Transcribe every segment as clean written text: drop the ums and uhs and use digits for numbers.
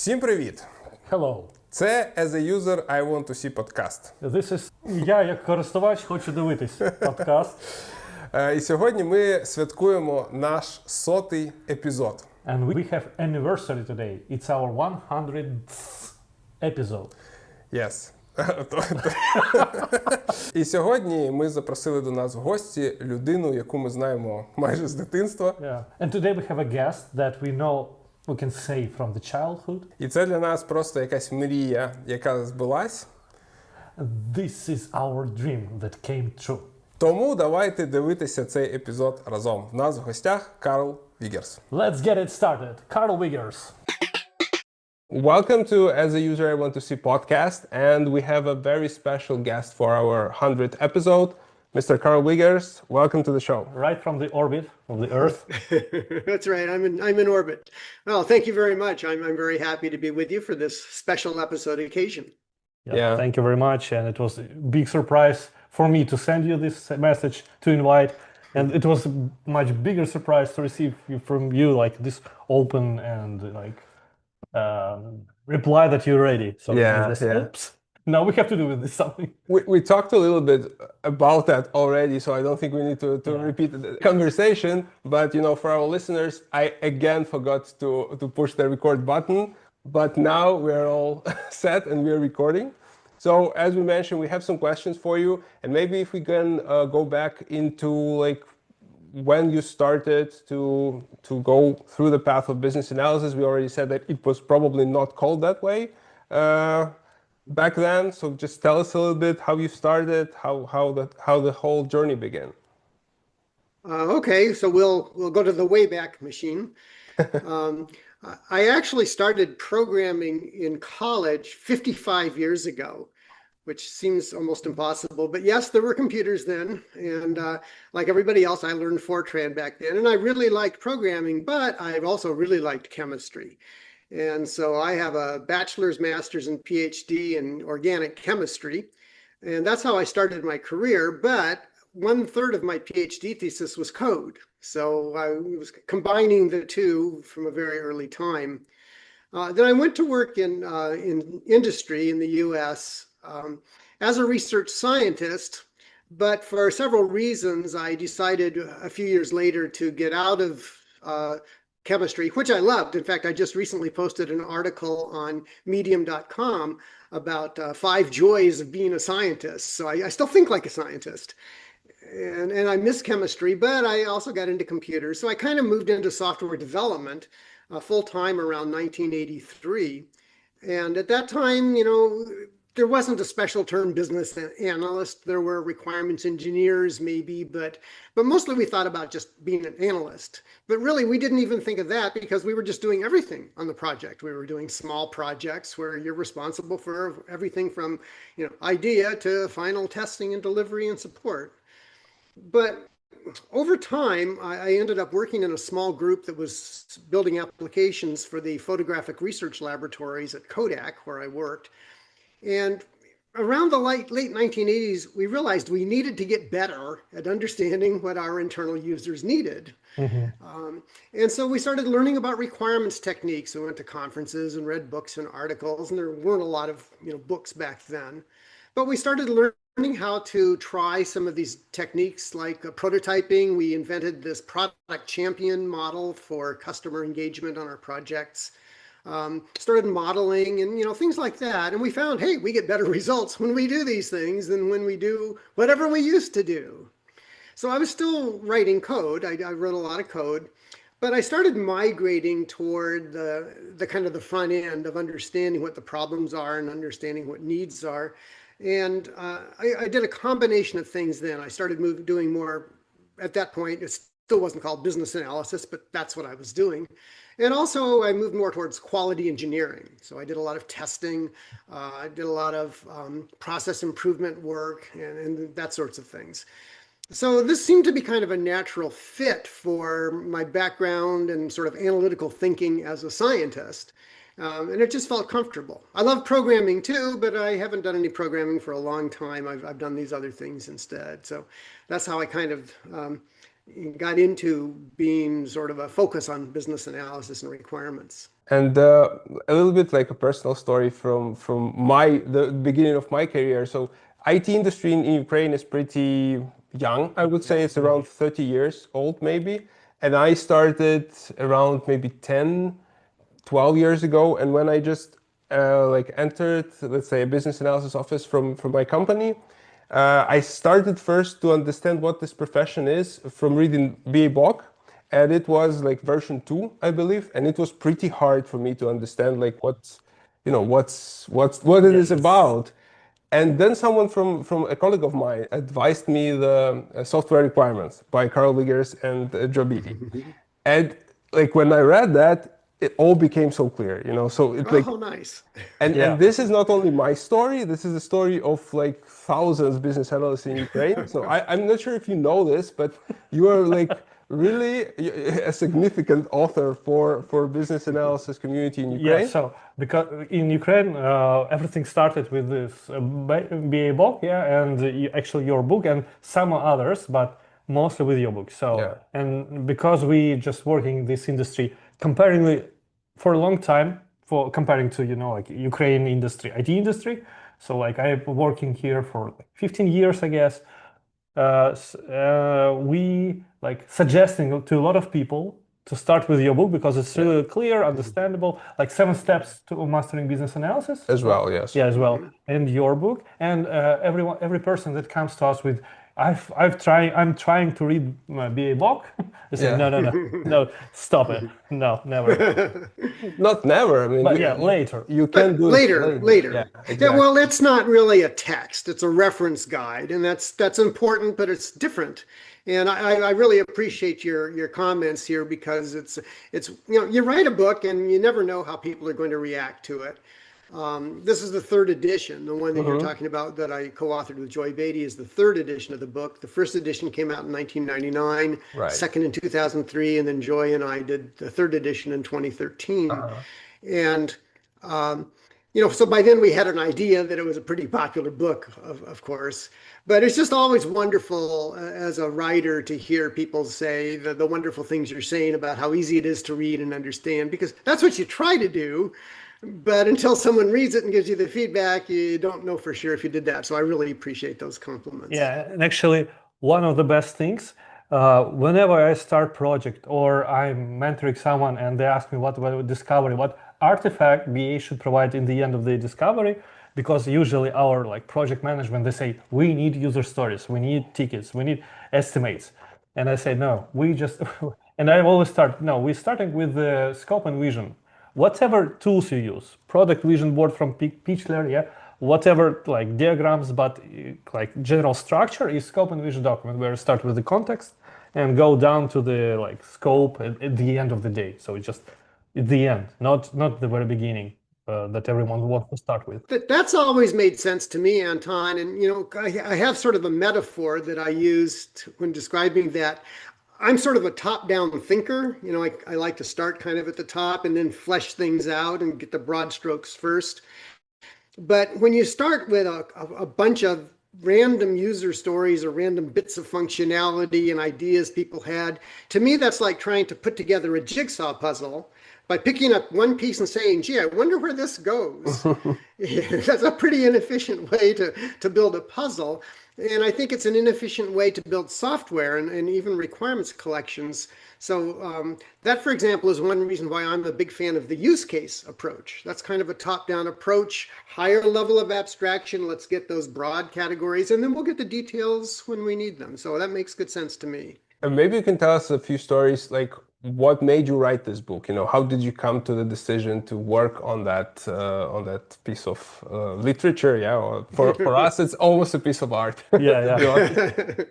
Всім привіт! Hello. Це As a User I Want to See подкаст. This is... Я, як користувач, хочу дивитись подкаст. І сьогодні ми святкуємо наш 100-й епізод. And we have anniversary today. It's our 100th episode. Yes. І сьогодні ми запросили до нас в гості людину, яку ми знаємо майже з дитинства. Yeah. And today we have a guest that we know, we can say, from the childhood. І це для нас просто якась мрія, яка збулась. This is our dream that came true. Тому давайте дивитися цей епізод разом. В нас в гостях Карл Wiegers. Let's get it started. Karl Wiegers. Welcome to As a User I Want to See podcast, and we have a very special guest for our 100th episode, Mr. Karl Wiegers. Welcome to the show. Right from the orbit of the Earth. That's right. I'm in orbit. Well, thank you very much. I'm very happy to be with you for this special episode occasion. Yeah. Thank you very much. And it was a big surprise for me to send you this message to invite. And it was a much bigger surprise to receive from you, like this open and like reply that you're ready. So oops. Now we have to do with this something. We talked a little bit about that already, so I don't think we need to repeat the conversation. But you know, for our listeners, I again forgot to push the record button. But now we're all set and we're recording. So as we mentioned, we have some questions for you, and maybe if we can go back into like when you started to go through the path of business analysis. We already said that it was probably not called that way back then. So just tell us a little bit how you started, how the whole journey began. Okay, so we'll go to the Wayback Machine. I actually started programming in college 55 years ago, which seems almost impossible. But yes, there were computers then. And like everybody else, I learned Fortran back then. And I really liked programming, but I've also really liked chemistry. And so I have a bachelor's, master's, and PhD in organic chemistry. And that's how I started my career. But 1/3 of my PhD thesis was code. So I was combining the two from a very early time. Then I went to work in industry in the US as a research scientist. But for several reasons, I decided a few years later to get out of chemistry, which I loved. In fact, I just recently posted an article on medium.com about 5 joys of being a scientist. So I still think like a scientist. And I miss chemistry, but I also got into computers. So I kind of moved into software development full-time around 1983. And at that time, you know, there wasn't a special term business analyst. There were requirements engineers maybe, but mostly we thought about just being an analyst. But really, we didn't even think of that because we were just doing everything on the project. We were doing small projects where you're responsible for everything from, you know, idea to final testing and delivery and support. But over time, I ended up working in a small group that was building applications for the photographic research laboratories at Kodak, where I worked. And around the late 1980s, we realized we needed to get better at understanding what our internal users needed. And so we started learning about requirements techniques. We went to conferences and read books and articles, and there weren't a lot of books back then. But we started learning how to try some of these techniques like prototyping. We invented this product champion model for customer engagement on our projects. Started modeling and things like that. And we found, hey, we get better results when we do these things than when we do whatever we used to do. So I was still writing code. I wrote a lot of code. But I started migrating toward the kind of the front end of understanding what the problems are and understanding what needs are. And I did a combination of things then. I started doing more, at that point, it still wasn't called business analysis, but that's what I was doing. And also I moved more towards quality engineering. So I did a lot of testing, I did a lot of process improvement work and that sorts of things. So this seemed to be kind of a natural fit for my background and sort of analytical thinking as a scientist. And it just felt comfortable. I love programming too, but I haven't done any programming for a long time. I've done these other things instead. So that's how I kind of got into being sort of a focus on business analysis and requirements. And a little bit like a personal story from the beginning of my career. So IT industry in Ukraine is pretty young. I would say it's around 30 years old maybe. And I started around maybe 10, 12 years ago. And when I just like entered, let's say, a business analysis office from my company, I started first to understand what this profession is from reading BA Bach, and it was like version 2, I believe, and it was pretty hard for me to understand like what's, you know, what it is about. And then someone from a colleague of mine advised me the software requirements by Karl Wiegers and Joe Beatty. And like when I read that, it all became so clear, you know. So it's like, Oh, nice. and this is not only my story, this is the story of like thousands business analysts in Ukraine. So I'm not sure if you know this, but you are like really a significant author for business analysis community in Ukraine. Yeah, so because in Ukraine, everything started with this BA book, yeah, and actually your book and some others, but mostly with your book. So, Yeah. and because we just working in this industry comparingly for a long time, for comparing to, you know, like Ukraine industry, IT industry. So like I'm working here for like 15 years, I guess. We like suggesting to a lot of people to start with your book because it's really clear, understandable, like 7 steps to mastering business analysis. As well, yes. Yeah, as well, and your book, and every person that comes to us with, I'm trying to read my BA book. They say, Yeah. no, stop it, no, never. Not never. I mean, But yeah, later. you can do Later. it Yeah, Yeah, exactly. well, it's not really a text; it's a reference guide, and that's important, but it's different. And I really appreciate your comments here because it's you know, you write a book and you never know how people are going to react to it. This is the 3rd edition. The one that you're talking about that I co-authored with Joy Beatty is the 3rd edition of the book. The 1st edition came out in 1999, Right. second in 2003, and then Joy and I did the 3rd edition in 2013. And you know, so by then we had an idea that it was a pretty popular book, of course. But it's just always wonderful as a writer to hear people say the wonderful things you're saying about how easy it is to read and understand, because that's what you try to do. But until someone reads it and gives you the feedback, you don't know for sure if you did that. So I really appreciate those compliments. Yeah, and actually, one of the best things, whenever I start project or I'm mentoring someone and they ask me what discovery, what artifact BA should provide in the end of the discovery, because usually our like project management, they say, we need user stories, we need tickets, we need estimates. And I say, no, we just, and I always start, no, we're starting with the scope and vision. Whatever tools you use, product vision board from Pitchler, yeah, whatever like diagrams, but like general structure is scope and vision document where you start with the context and go down to the like scope at the end of the day. So it's just at the end, not the very beginning that everyone wants to start with. That's always made sense to me, Anton. And, you know, I have sort of a metaphor that I used when describing that. I'm sort of a top-down thinker. You know, I like to start kind of at the top and then flesh things out and get the broad strokes first. But when you start with a bunch of random user stories or random bits of functionality and ideas people had, to me, that's like trying to put together a jigsaw puzzle by picking up one piece and saying, gee, I wonder where this goes. That's a pretty inefficient way to build a puzzle. And I think it's an inefficient way to build software and even requirements collections. So that, for example, is one reason why I'm a big fan of the use case approach. That's kind of a top-down approach, higher level of abstraction. Let's get those broad categories, and then we'll get the details when we need them. So that makes good sense to me. And maybe you can tell us a few stories, like what made you write this book? You know, how did you come to the decision to work on that piece of literature? Yeah, or for us, it's almost a piece of art. Yeah.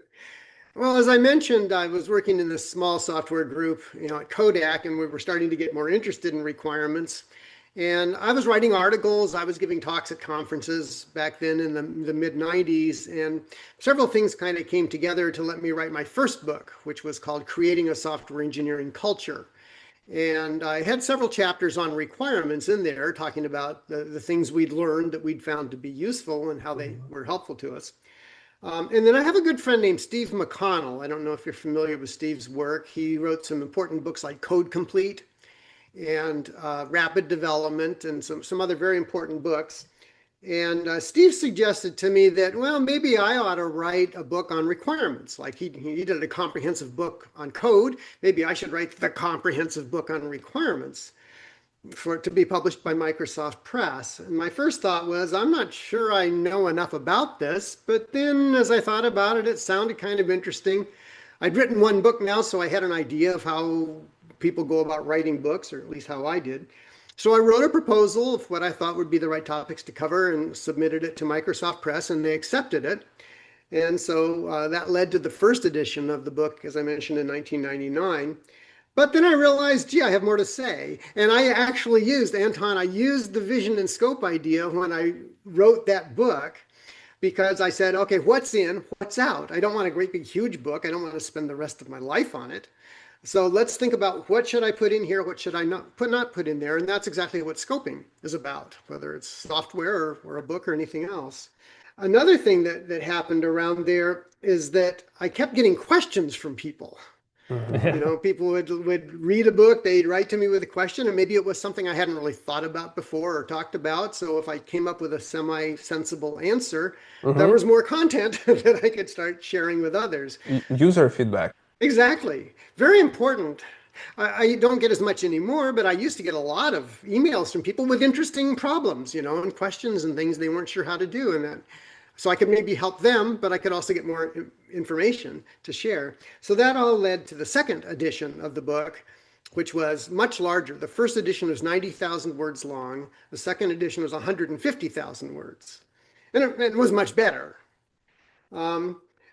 Well, as I mentioned, I was working in this small software group, you know, at Kodak, and we were starting to get more interested in requirements. And I was writing articles, I was giving talks at conferences back then in the mid-90s, and several things kind of came together to let me write my first book, which was called Creating a Software Engineering Culture. And I had several chapters on requirements in there, talking about the things we'd learned that we'd found to be useful and how they were helpful to us. And then I have a good friend named Steve McConnell. I don't know if you're familiar with Steve's work. He wrote some important books like Code Complete and Rapid Development and some other very important books. And Steve suggested to me that, well, maybe I ought to write a book on requirements. Like he did a comprehensive book on code. Maybe I should write the comprehensive book on requirements for it to be published by Microsoft Press. And my first thought was, I'm not sure I know enough about this. But then as I thought about it, it sounded kind of interesting. I'd written one book now, so I had an idea of how people go about writing books, or at least how I did. So I wrote a proposal of what I thought would be the right topics to cover and submitted it to Microsoft Press, and they accepted it. And so that led to the first edition of the book, as I mentioned, in 1999. But then I realized, gee, I have more to say. And I actually used, Anton, I used the vision and scope idea when I wrote that book, because I said, okay, what's in, what's out? I don't want a great big huge book. I don't want to spend the rest of my life on it. So let's think about what should I put in here, what should I not put in there, and that's exactly what scoping is about, whether it's software or a book or anything else. Another thing that happened around there is that I kept getting questions from people. You know, people would read a book, they'd write to me with a question, and maybe it was something I hadn't really thought about before or talked about. So if I came up with a semi-sensible answer, there was more content that I could start sharing with others. User feedback. Exactly. Very important. I don't get as much anymore, but I used to get a lot of emails from people with interesting problems, you know, and questions and things they weren't sure how to do. And that, so I could maybe help them, but I could also get more information to share. So that all led to the second edition of the book, which was much larger. The first edition was 90,000 words long. The second edition was 150,000 words. And it was much better.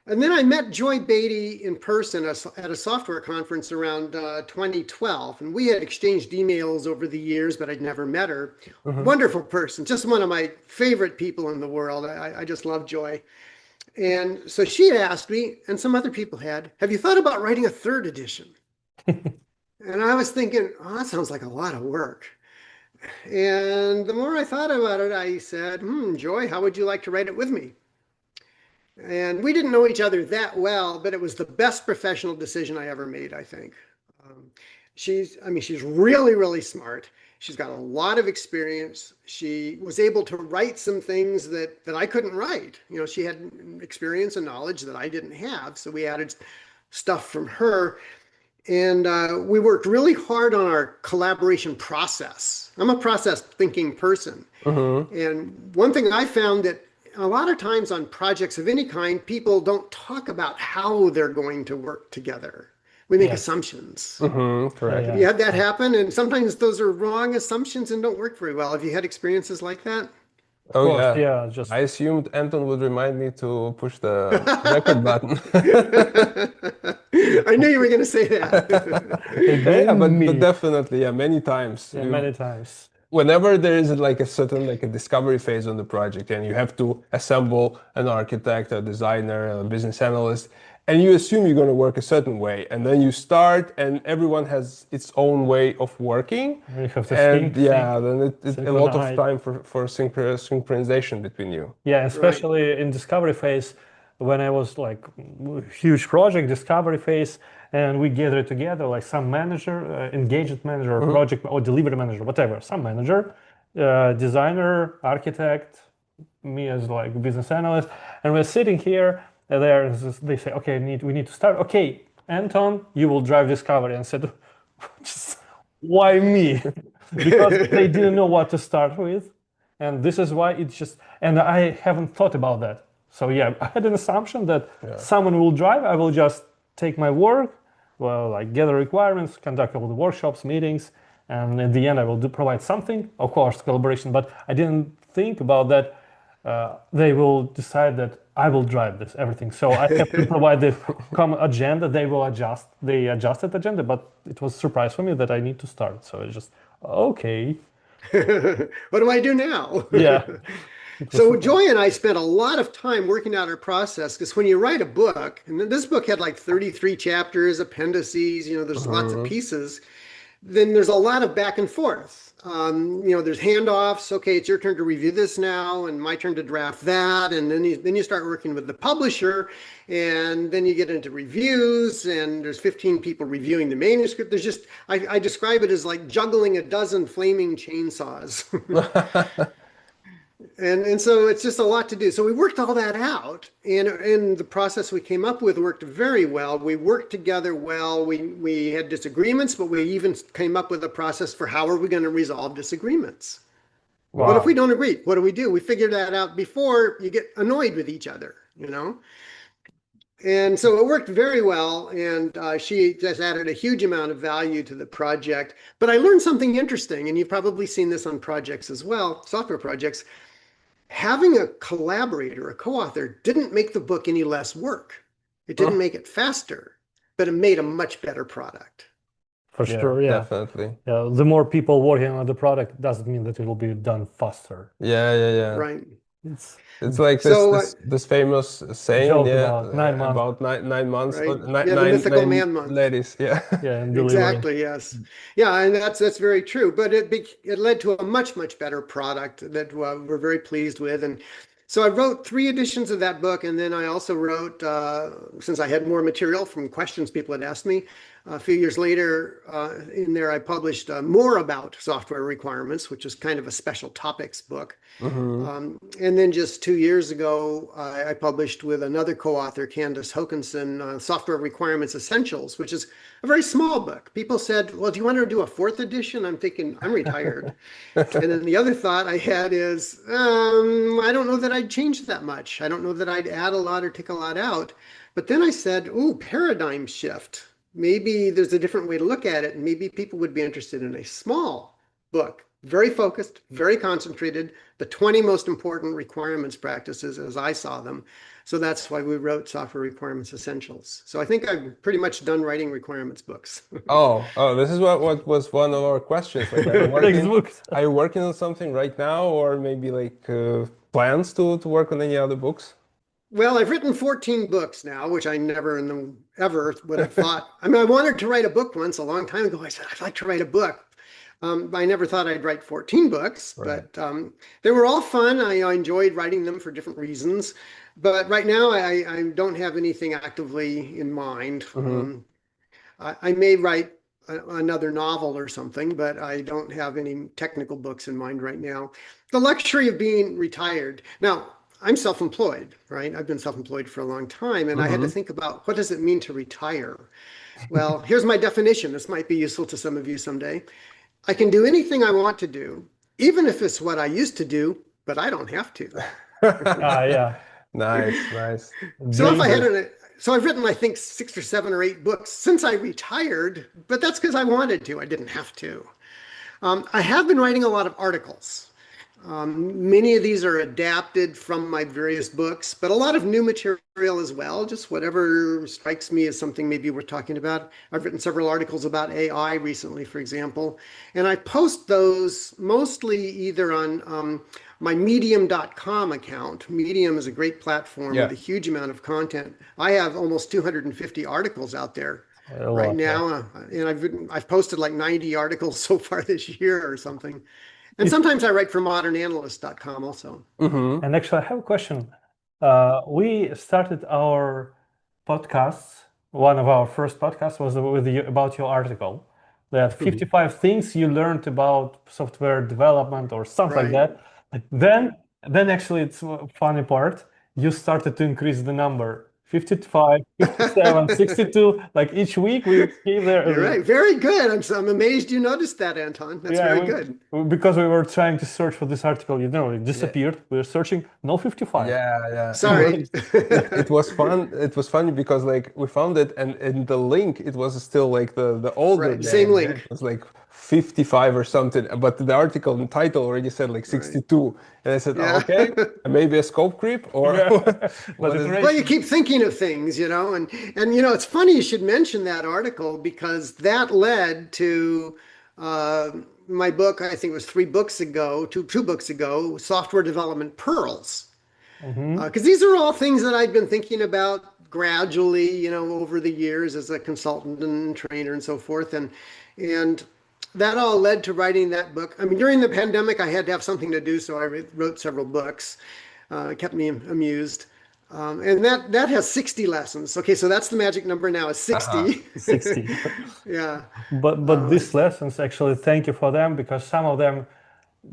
And then I met Joy Beatty in person at a software conference around 2012. And we had exchanged emails over the years, but I'd never met her. Wonderful person, just one of my favorite people in the world. I just love Joy. And so she had asked me, and some other people had, have you thought about writing a third edition? And I was thinking, oh, that sounds like a lot of work. And the more I thought about it, I said, Joy, how would you like to write it with me? And we didn't know each other that well, but it was the best professional decision I ever made, I think. She's really, really smart. She's got a lot of experience. She was able to write some things that I couldn't write. You know, she had experience and knowledge that I didn't have. So we added stuff from her. And we worked really hard on our collaboration process. I'm a process thinking person. And one thing I found that a lot of times on projects of any kind, people don't talk about how they're going to work together. We make assumptions. Correct. Have you had that happen? And sometimes those are wrong assumptions and don't work very well. Have you had experiences like that? Oh, course, yeah. just I assumed Anton would remind me to push the record button. I knew you were going to say that. Yeah, but definitely, yeah, many times. Yeah, many times. Whenever there is like a certain like a discovery phase on the project and you have to assemble an architect, a designer, a business analyst, and you assume you're going to work a certain way, and then you start and everyone has its own way of working. You have to and think, then it's a lot of time for synchronization between you. Yeah, especially in discovery phase, when I was like huge project discovery phase, and we gathered together like some manager, engagement manager, or project or delivery manager, whatever, some manager, designer, architect, me as like business analyst, and we're sitting here. And they say, okay, we need to start. Okay, Anton, you will drive discovery. And I said, just, why me? Because they didn't know what to start with. And this is why it's just, and I haven't thought about that. So yeah, I had an assumption that someone will drive. I will just take my work, well, like gather requirements, conduct all the workshops, meetings, and in the end, I will provide something, of course, collaboration. But I didn't think about that. They will decide that I will drive this everything. So I have to provide the common agenda. They will adjust. They adjusted agenda, but it was a surprise for me that I need to start. So it's just okay. What do I do now? Yeah. So Joy and I spent a lot of time working out our process, because when you write a book, and this book had like 33 chapters, appendices, you know, there's lots of pieces. then there's a lot of back and forth. There's handoffs. Okay, it's your turn to review this now, and my turn to draft that, and then you start working with the publisher, and then you get into reviews, and there's 15 people reviewing the manuscript. There's just I describe it as like juggling a dozen flaming chainsaws. And so it's just a lot to do. So we worked all that out, and the process we came up with worked very well. We worked together well. We had disagreements, but we even came up with a process for how are we going to resolve disagreements. Wow. What if we don't agree? What do? We figured that out before you get annoyed with each other, And so it worked very well, and she just added a huge amount of value to the project. But I learned something interesting, and you've probably seen this on projects as well, software projects. Having a collaborator, a co-author, didn't make the book any less work. It didn't make it faster, but it made a much better product. For sure, yeah. Definitely. Yeah, the more people working on the product doesn't mean that it will be done faster. Yeah. Right. It's like this famous saying, joke about 9 months. about 9 months, Right. or Yeah, the mythical man month. ladies, yeah. Yeah, and delivering. Exactly, yes. Yeah, and that's very true. But it led to a much better product that we're very pleased with. And so I wrote 3 editions of that book, and then I also wrote, since I had more material from questions people had asked me, a few years later, in there I published more about software requirements, which is kind of a special topics book. And then just 2 years ago, I published with another co-author, Candace Hokinson, Software Requirements Essentials, which is a very small book. People said, well, do you want to do a 4th edition? I'm thinking, I'm retired. And then the other thought I had is, I don't know that I'd change that much. I don't know that I'd add a lot or take a lot out. But then I said, ooh, paradigm shift. Maybe there's a different way to look at it, and maybe people would be interested in a small book, very focused, very concentrated, the 20 most important requirements practices as I saw them. So that's why we wrote Software Requirements Essentials. So I think I'm pretty much done writing requirements books. Oh, this is what was one of our questions. Like, are you working on something right now, or maybe like plans to work on any other books? Well, I've written 14 books now, which I never ever would have thought. I mean, I wanted to write a book once a long time ago. I said, I'd like to write a book. I never thought I'd write 14 books, Right. but they were all fun. I enjoyed writing them for different reasons. But right now, I don't have anything actively in mind. I may write another novel or something, but I don't have any technical books in mind right now. The luxury of being retired. Now, I'm self-employed, right? I've been self-employed for a long time, and I had to think about what does it mean to retire? Well, here's my definition. This might be useful to some of you someday. I can do anything I want to do, even if it's what I used to do, but I don't have to. Yeah. Nice. So if I had so I've written, I think, 6 or 7 or 8 books since I retired, but that's because I wanted to. I didn't have to. I have been writing a lot of articles. Many of these are adapted from my various books, but a lot of new material as well, just whatever strikes me as something maybe worth talking about. I've written several articles about AI recently, for example, and I post those mostly either on my medium.com account. Medium is a great platform with a huge amount of content. I have almost 250 articles out there right now, and I've posted like 90 articles so far this year or something. And sometimes I write for modernanalyst.com also. And actually, I have a question. We started our podcasts. One of our first podcasts was with you about your article. That 55 things you learned about software development or something like that. Then actually, it's a funny part. You started to increase the number. 55, 57, 62, like each week we came there. You're right. Very good. I'm amazed you noticed that, Anton. That's very good. Because we were trying to search for this article, it disappeared. We were searching, no 55. Yeah. Sorry. It was fun. It was funny because like we found it, and in the link it was still like the older name. Same link. It was like 55 or something, but the article and title already said like 62. And I said, okay, maybe a scope creep or well, you keep thinking of things, and it's funny you should mention that article because that led to my book. I think it was 2 books ago, Software Development Pearls. Because these are all things that I've been thinking about gradually, over the years as a consultant and trainer and so forth. And that all led to writing that book. I mean, during the pandemic, I had to have something to do, so I wrote several books. It kept me amused. And that has 60 lessons. Okay, so that's the magic number now is 60. 60. Yeah. But these lessons, actually, thank you for them, because some of them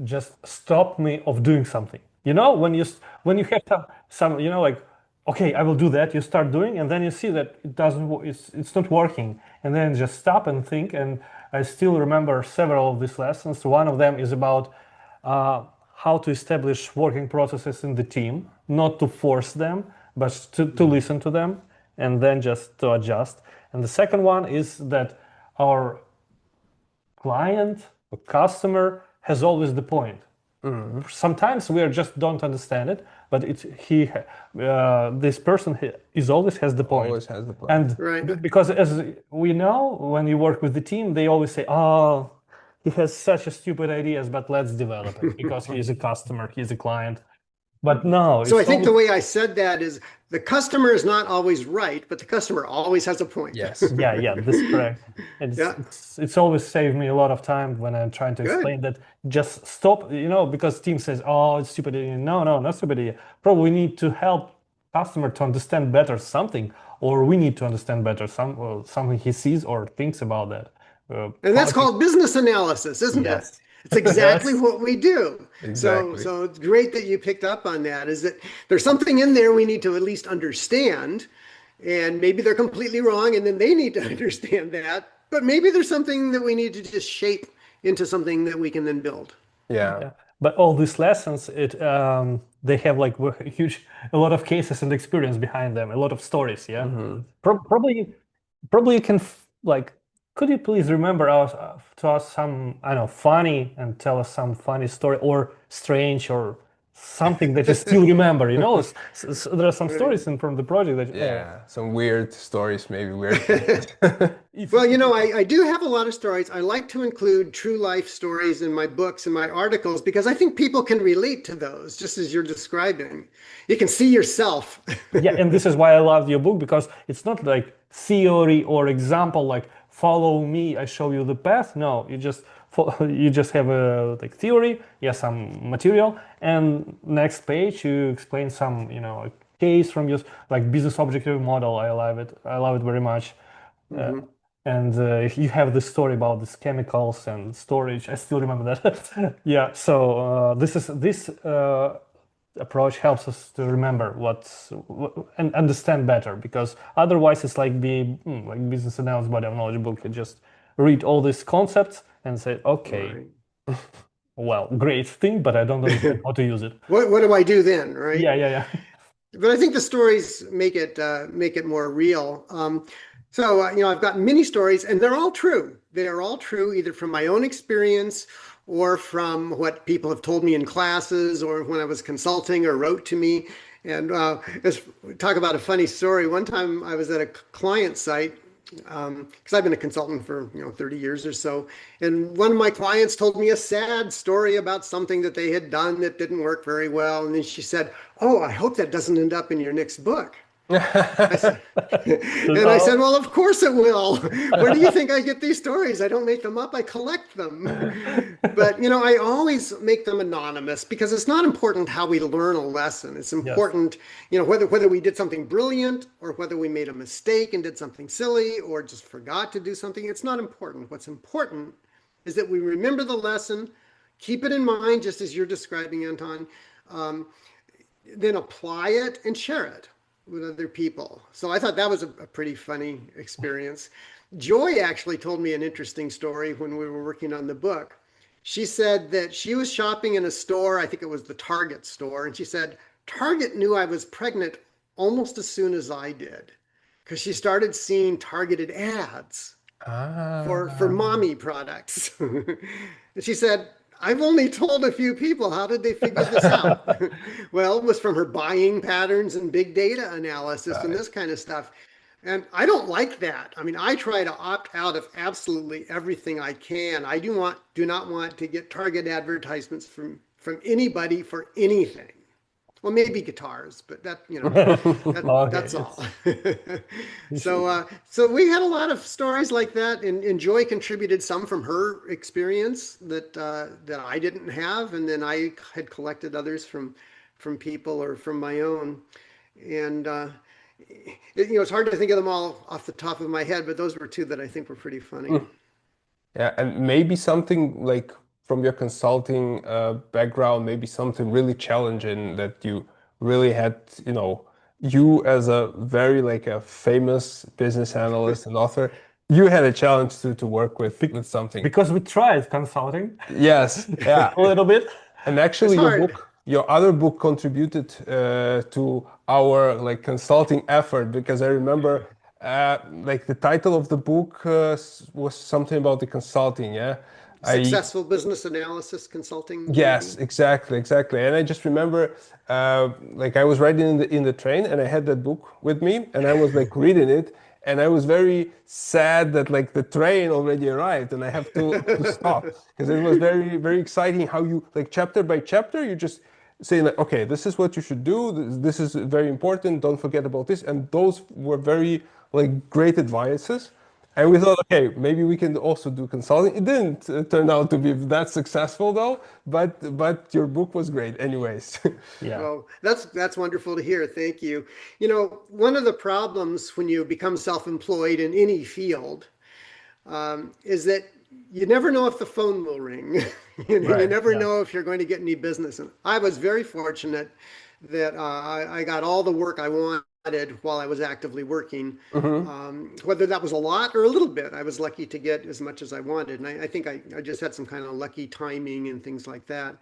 just stop me of doing something. You know, when you have some like, okay, I will do that. You start doing, and then you see that it doesn't. It's not working, and then just stop and think. And I still remember several of these lessons. One of them is about how to establish working processes in the team, not to force them, but to listen to them, and then just to adjust. And the second one is that our client or customer has always the point. Sometimes we just don't understand it, but this person is always has the point. Always has the point. And Right. because as we know, when you work with the team, they always say, "Oh, he has such a stupid ideas, but let's develop it because he's a customer, he's a client." But no, So I it's think the always, way I said that is the customer is not always right, but the customer always has a point. Yes. yeah, this is correct. And Yeah. it's always saved me a lot of time when I'm trying to Good. explain that just stop, because team says, "Oh, it's stupid idea." No, not stupid idea. Probably we need to help customer to understand better something, or we need to understand better something he sees or thinks about that. And that's Quality- called business analysis, isn't it? Yes. It's exactly Yes. what we do. Exactly. So it's great that you picked up on that. Is that there's something in there we need to at least understand, and maybe they're completely wrong, and then they need to understand that. But maybe there's something that we need to just shape into something that we can then build. Yeah. Yeah. But all these lessons, they have like a lot of cases and experience behind them, a lot of stories. Yeah. Probably you can like. Could you please remember to us some, I don't know, funny, and tell us some funny story or strange or something that you still remember? There are some stories from the project that Yeah. Some weird stories, maybe weird things. Well, I do have a lot of stories. I like to include true life stories in my books and my articles because I think people can relate to those, just as you're describing. You can see yourself. yeah, and this is why I love your book, because it's not like theory or example like follow me, I show you the path. No, you just have a like theory, some material, and next page you explain some a case from your like business objective model. I love it very much. And you have the story about these chemicals and storage. I still remember that. Yeah. So this approach helps us to remember and understand better, because otherwise it's like like business analysis body of knowledge book. You just read all these concepts and say, okay, Right. well, great thing, but I don't understand how to use it. What do I do then, right? Yeah. But I think the stories make it more real. I've got many stories, and they're all true. They are all true, either from my own experience or from what people have told me in classes or when I was consulting or wrote to me. And talk about a funny story. One time I was at a client site because I've been a consultant for 30 years or so, and one of my clients told me a sad story about something that they had done that didn't work very well, and then she said, "Oh, I hope that doesn't end up in your next book." I said, and I said, "Well, of course it will. Where do you think I get these stories? I don't make them up, I collect them." But I always make them anonymous because it's not important how we learn a lesson. It's important, whether we did something brilliant or whether we made a mistake and did something silly or just forgot to do something. It's not important. What's important is that we remember the lesson, keep it in mind, just as you're describing, Anton, then apply it and share it with other people. So I thought that was a pretty funny experience. Joy actually told me an interesting story when we were working on the book. She said that she was shopping in a store, I think it was the Target store, and she said, Target knew I was pregnant almost as soon as I did, because she started seeing targeted ads for mommy products. And she said, I've only told a few people. How did they figure this out? Well, it was from her buying patterns and big data analysis and this kind of stuff. And I don't like that. I mean, I try to opt out of absolutely everything I can. I do not want to get target advertisements from anybody for anything. Well, maybe guitars, but that, Okay, that's all. you So, should- so we had a lot of stories like that, and Joy contributed some from her experience that I didn't have, and then I had collected others from people or from my own. And it's hard to think of them all off the top of my head, but those were two that I think were pretty funny. Yeah, and maybe something like from your consulting background, maybe something really challenging that you really had, you as a very like a famous business analyst and author, you had a challenge to work with something. because we tried consulting Yes, yeah. a little bit. And It's actually hard. your other book contributed to our like consulting effort because I remember like the title of the book was something about the consulting, yeah. I Successful business analysis consulting, Yes, maybe. exactly, exactly. And I just remember, like I was riding in the train, and I had that book with me, and I was like reading it, and I was very sad that like the train already arrived, and I have to stop because it was very very exciting how you like chapter by chapter you just say like, okay, this is what you should do. This is very important. Don't forget about this. And those were very like great advices. And we thought, okay, maybe we can also do consulting. It didn't turn out to be that successful though, but your book was great anyways. Yeah. Oh, that's wonderful to hear. Thank you. One of the problems when you become self-employed in any field is that you never know if the phone will ring. You Right. never Yeah. know if you're going to get any business. And I was very fortunate that I got all the work I wanted while I was actively working. Hmm. Whether that was a lot or a little bit, I was lucky to get as much as I wanted. And I think I just had some kind of lucky timing and things like that.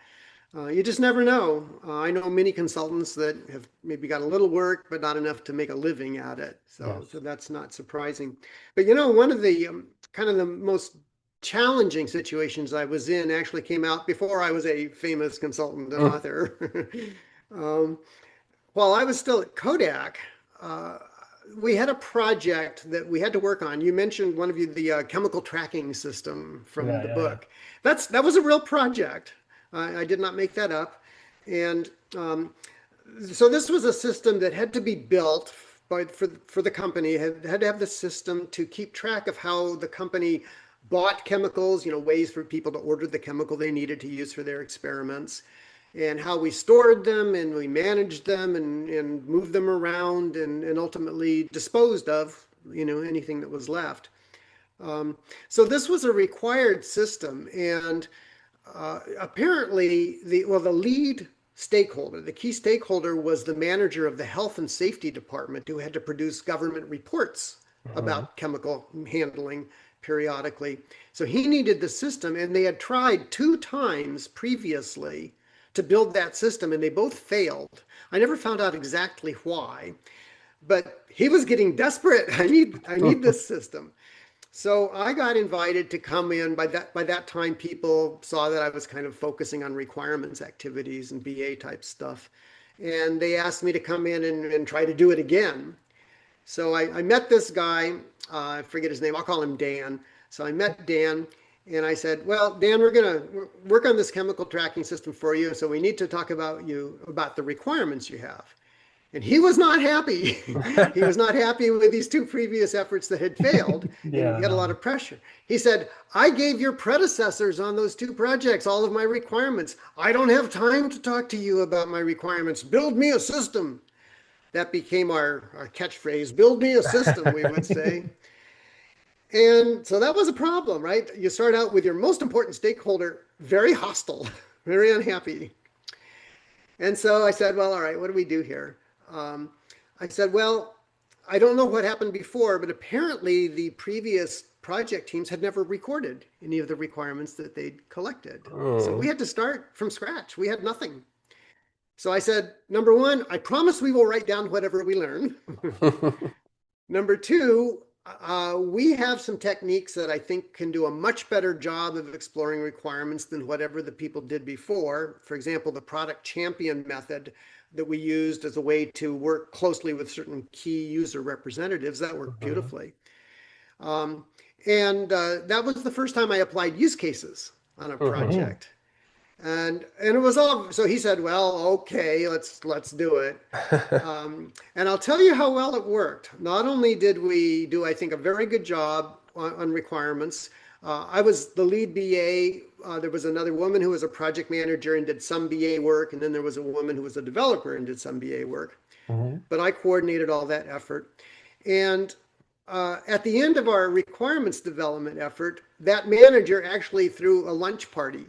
You just never know. I know many consultants that have maybe got a little work, but not enough to make a living at it. So, Yes. so that's not surprising. But one of the kind of the most challenging situations I was in actually came out before I was a famous consultant and author. um, while I was still at Kodak, uh, we had a project that we had to work on. You mentioned one of you the chemical tracking system from Yeah. the Yeah. Yeah. book. That was a real project. I did not make that up. And so this was a system that had to be built for the company. Had to have the system to keep track of how the company bought chemicals, ways for people to order the chemical they needed to use for their experiments, and how we stored them and we managed them and moved them around and ultimately disposed of, anything that was left. So this was a required system, and apparently the lead stakeholder, the key stakeholder, was the manager of the health and safety department who had to produce government reports about chemical handling periodically. So he needed the system, and they had tried 2 times previously to build that system, and they both failed. I never found out exactly why, but he was getting desperate. I need this system. So I got invited to come in. By that time, people saw that I was kind of focusing on requirements activities and BA type stuff. And they asked me to come in and try to do it again. So I met this guy, I forget his name, I'll call him Dan. So I met Dan and I said, well, Dan, we're going to work on this chemical tracking system for you. So we need to talk about the requirements you have. And he was not happy. He was not happy with these 2 previous efforts that had failed, and Yeah. he had a lot No. of pressure. He said, I gave your predecessors on those 2 projects all of my requirements. I don't have time to talk to you about my requirements. Build me a system. That became our catchphrase. Build me a system, we would say. And so that was a problem, right? You start out with your most important stakeholder very hostile, very unhappy. And so I said, well, all right, what do we do here? I said, well, I don't know what happened before, but apparently the previous project teams had never recorded any of the requirements that they'd collected. So we Mm. had to start from scratch. We had nothing. So I said, number one, I promise we will write down whatever we learn. Number two, we have some techniques that I think can do a much better job of exploring requirements than whatever the people did before. For example, the product champion method that we used as a way to work closely with certain key user representatives, that worked beautifully. And that was the first time I applied use cases on a project. And it was all, so he said, well, okay, let's do it. And I'll tell you how well it worked. Not only did we do, I think, a very good job on requirements. I was the lead BA. There was another woman who was a project manager and did some BA work, and then there was a woman who was a developer and did some BA work. But I coordinated all that effort. And at the end of our requirements development effort, that manager actually threw a lunch party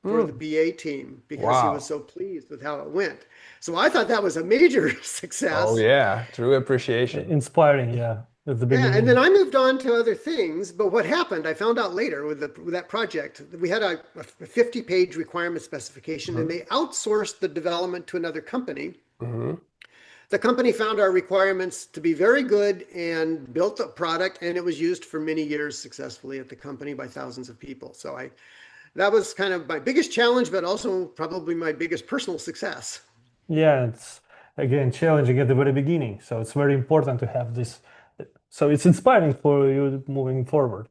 for the BA team because he was so pleased with how it went. So I thought that was a major success. Oh yeah, true appreciation. Inspiring, yeah. At the Yeah, beginning. and then I moved on to other things. But what happened, I found out later with that project, we had a 50-page requirement specification, and they outsourced the development to another company. The company found our requirements to be very good and built a product, and it was used for many years successfully at the company by thousands of people. So that was kind of my biggest challenge, but also probably my biggest personal success. Yeah, it's again challenging at the very beginning. So it's very important to have this. So it's inspiring for you moving forward.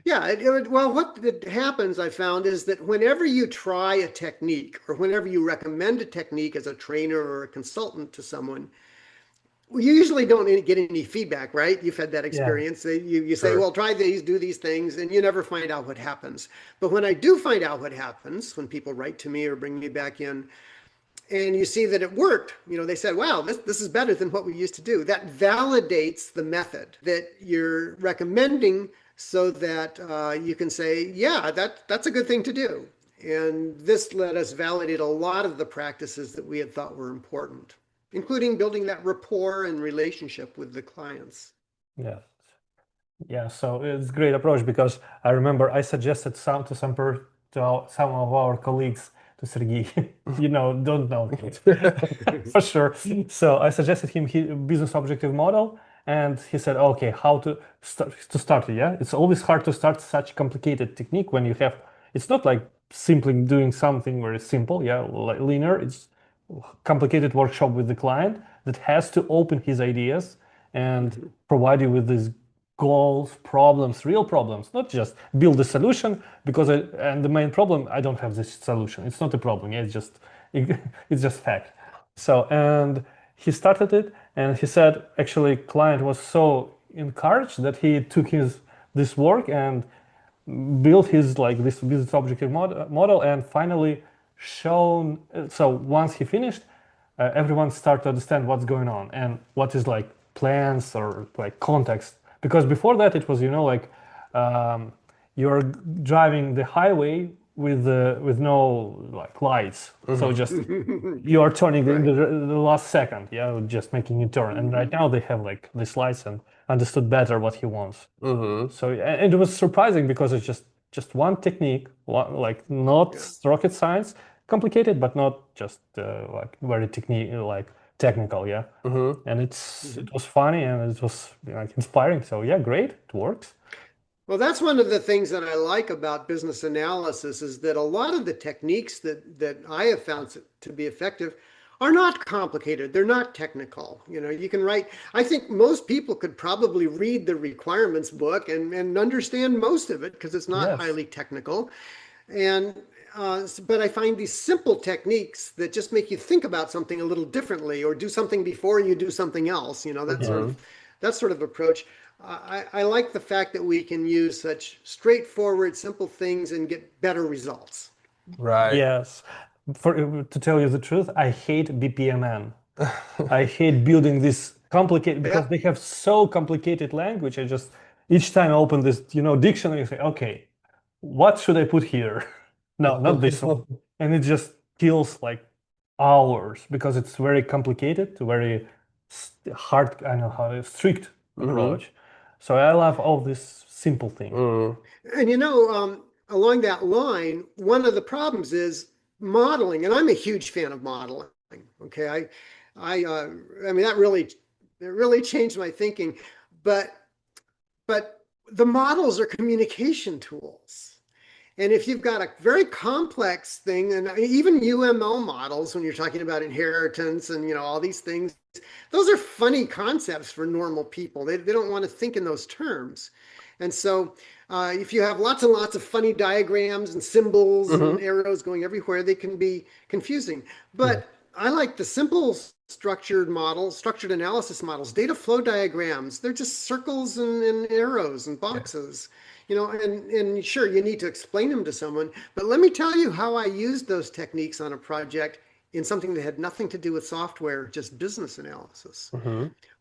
Yeah, well, what happens, I found, is that whenever you try a technique or whenever you recommend a technique as a trainer or a consultant to someone, you usually don't get any feedback, right? You've had that experience. You say, well, try these, do these things, and you never find out what happens. But when I do find out what happens, when people write to me or bring me back in, and you see that it worked, they said, wow, this is better than what we used to do. That validates the method that you're recommending so that you can say, yeah, that's a good thing to do. And this let us validate a lot of the practices that we had thought were important, including building that rapport and relationship with the clients. Yes. Yeah, so it's a great approach because I remember I suggested some of our colleagues to Sergey, don't know for sure. So I suggested him business objective model, and he said, okay, how to start it? Yeah, it's always hard to start such complicated technique when you have. It's not like simply doing something very simple, yeah, like linear. It's complicated workshop with the client that has to open his ideas and provide you with these goals, problems, real problems, not just build a solution because and the main problem, I don't have this solution. It's not a problem. Yeah, it's just fact. So, and he started it and he said, actually, client was so encouraged that he took this work and built his this business objective model and finally shown. So once he finished, everyone started to understand what's going on and what is like plans or like context. Because before that, it was you're driving the highway with no like lights, so just you are turning in the last second, yeah, just making a turn. And right now they have like these lights and understood better what he wants. So and it was surprising because it's just one technique, like not rocket science, complicated, but not just like very technical, yeah. And it was funny and it was like inspiring. So yeah, great, it works. Well, that's one of the things that I like about business analysis is that a lot of the techniques that I have found to be effective are not complicated. They're not technical. You can write, I think most people could probably read the requirements book and understand most of it because it's not highly technical. But I find these simple techniques that just make you think about something a little differently or do something before you do something else. That sort of approach. I like the fact that we can use such straightforward, simple things and get better results. Right. Yes. To tell you the truth, I hate BPMN. I hate building this complicated because they have so complicated language. I just each time I open this, dictionary, I say, okay, what should I put here? No, not this one. And it just kills like hours because it's very complicated, very hard, I know how strict approach. So I love all this simple thing. And along that line, one of the problems is modeling, and I'm a huge fan of modeling. Okay, I mean that really changed my thinking, but the models are communication tools. And if you've got a very complex thing, and even UML models, when you're talking about inheritance and all these things, those are funny concepts for normal people. They don't want to think in those terms. And so if you have lots and lots of funny diagrams and symbols and arrows going everywhere, they can be confusing. But I like the simple structured models, structured analysis models, data flow diagrams. They're just circles and arrows and boxes. You know, and sure, you need to explain them to someone, but let me tell you how I used those techniques on a project in something that had nothing to do with software, just business analysis.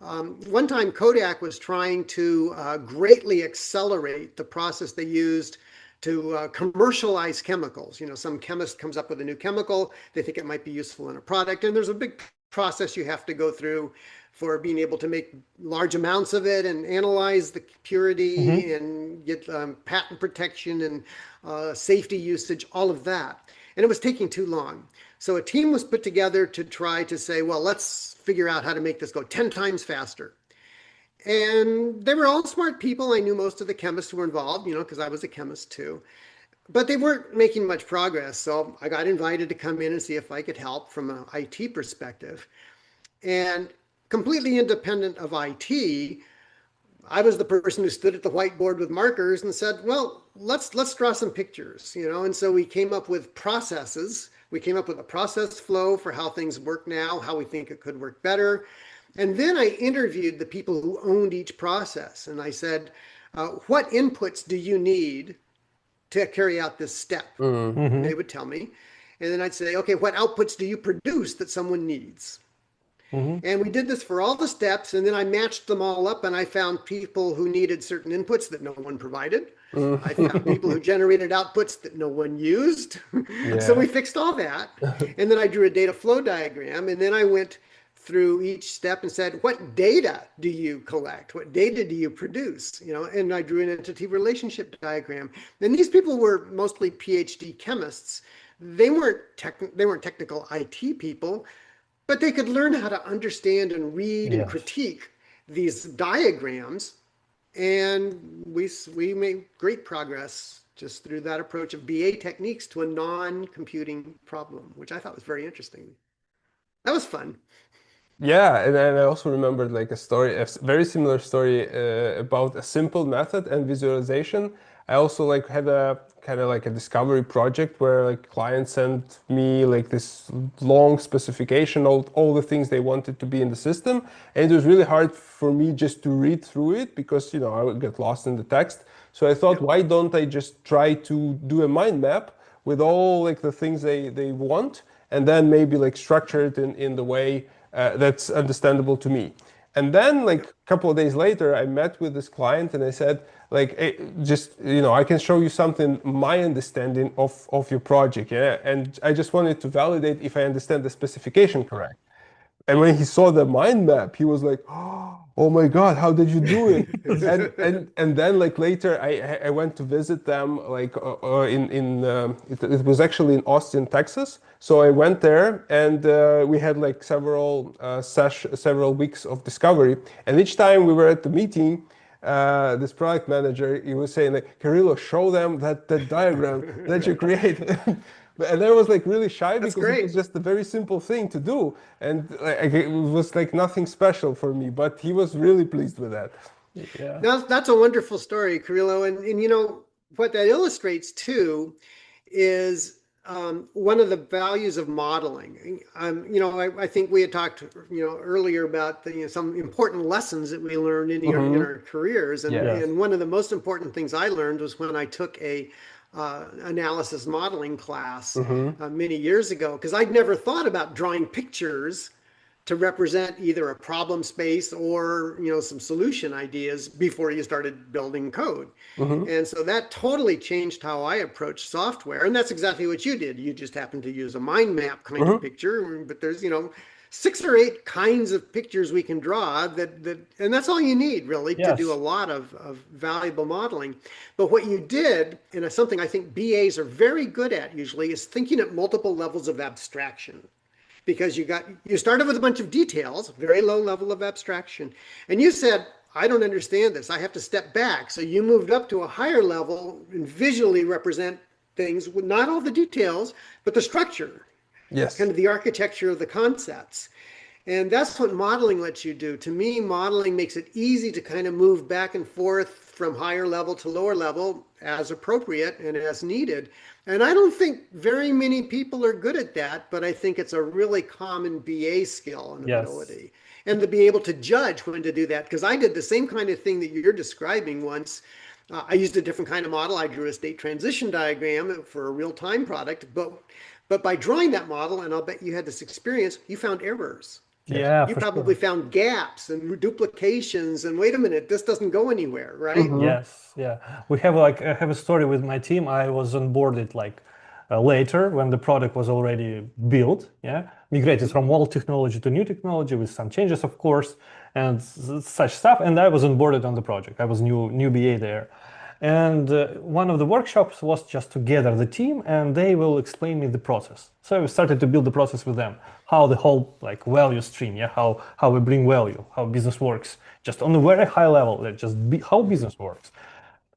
One time Kodak was trying to greatly accelerate the process they used to commercialize chemicals. You know, some chemist comes up with a new chemical, they think it might be useful in a product, and there's a big process you have to go through for being able to make large amounts of it and analyze the purity and get patent protection and safety usage, all of that. And it was taking too long. So a team was put together to try to say, well, let's figure out how to make this go 10 times faster. And they were all smart people. I knew most of the chemists who were involved, you know, because I was a chemist too. But they weren't making much progress. So I got invited to come in and see if I could help from an IT perspective. And completely independent of IT, I was the person who stood at the whiteboard with markers and said, well, let's draw some pictures, you know. And so we came up with processes. We came up with a process flow for how things work now, how we think it could work better. And then I interviewed the people who owned each process. And I said, what inputs do you need to carry out this step? And they would tell me. And then I'd say, okay, what outputs do you produce that someone needs? And we did this for all the steps, and then I matched them all up, and I found people who needed certain inputs that no one provided. I found people who generated outputs that no one used. So we fixed all that. And then I drew a data flow diagram, and then I went through each step and said, what data do you collect? What data do you produce? You know, and I drew an entity relationship diagram. And these people were mostly PhD chemists. They weren't technical IT people, but they could learn how to understand and read and critique these diagrams. And we made great progress just through that approach of BA techniques to a non-computing problem, which I thought was very interesting. That was fun. Yeah, and I also remembered like a story, a very similar story about a simple method and visualization. I also like had a kind of like a discovery project where like clients sent me like this long specification, all the things they wanted to be in the system, and it was really hard for me just to read through it because you know I would get lost in the text. So I thought, why don't I just try to do a mind map with all like the things they want, and then maybe like structure it in the way that's understandable to me. And then like a couple of days later, I met with this client and I said, like, hey, just, you know, I can show you something, my understanding of your project. Yeah. And I just wanted to validate if I understand the specification correct. And when he saw the mind map, he was like, "Oh my God, how did you do it?" and then like later, I went to visit them like it was actually in Austin, Texas. So I went there and we had like several weeks of discovery. And each time we were at the meeting, this product manager, he was saying like, "Carrillo, show them that diagram that you created." And I was like really shy because it was just a very simple thing to do, and like, it was like nothing special for me. But he was really pleased with that. Yeah. That's a wonderful story, Carrillo, and you know what that illustrates too is one of the values of modeling. You know, I think we had talked, you know, earlier about the, you know, some important lessons that we learned in our careers, and one of the most important things I learned was when I took a analysis modeling class many years ago, because I'd never thought about drawing pictures to represent either a problem space or, you know, some solution ideas before you started building code. And so that totally changed how I approach software. And that's exactly what you did. You just happened to use a mind map kind of picture, but there's, you know, 6 or 8 kinds of pictures we can draw and that's all you need really to do a lot of valuable modeling. But what you did, and it's something I think BAs are very good at usually, is thinking at multiple levels of abstraction. Because you started with a bunch of details, very low level of abstraction, and you said, I don't understand this, I have to step back. So you moved up to a higher level and visually represent things with not all the details, but the structure. Yes. Kind of the architecture of the concepts. And that's what modeling lets you do. To me, modeling makes it easy to kind of move back and forth from higher level to lower level as appropriate and as needed. And I don't think very many people are good at that, but I think it's a really common BA skill and Yes. ability. And to be able to judge when to do that, because I did the same kind of thing that you're describing once. I used a different kind of model. I drew a state transition diagram for a real-time product, but by drawing that model, and I'll bet you had this experience, you found errors. Yes. Yeah, You for probably sure. found gaps and duplications and wait a minute, this doesn't go anywhere, right? Mm-hmm. Yes, yeah. We have like I have a story with my team. I was onboarded like later when the product was already built. Yeah, migrated from old technology to new technology with some changes, of course, and such stuff. And I was onboarded on the project. I was new BA there, and one of the workshops was just to gather the team, and they will explain me the process. So we started to build the process with them, how the whole like value stream, yeah, how we bring value, how business works, just on a very high level, that just how business works.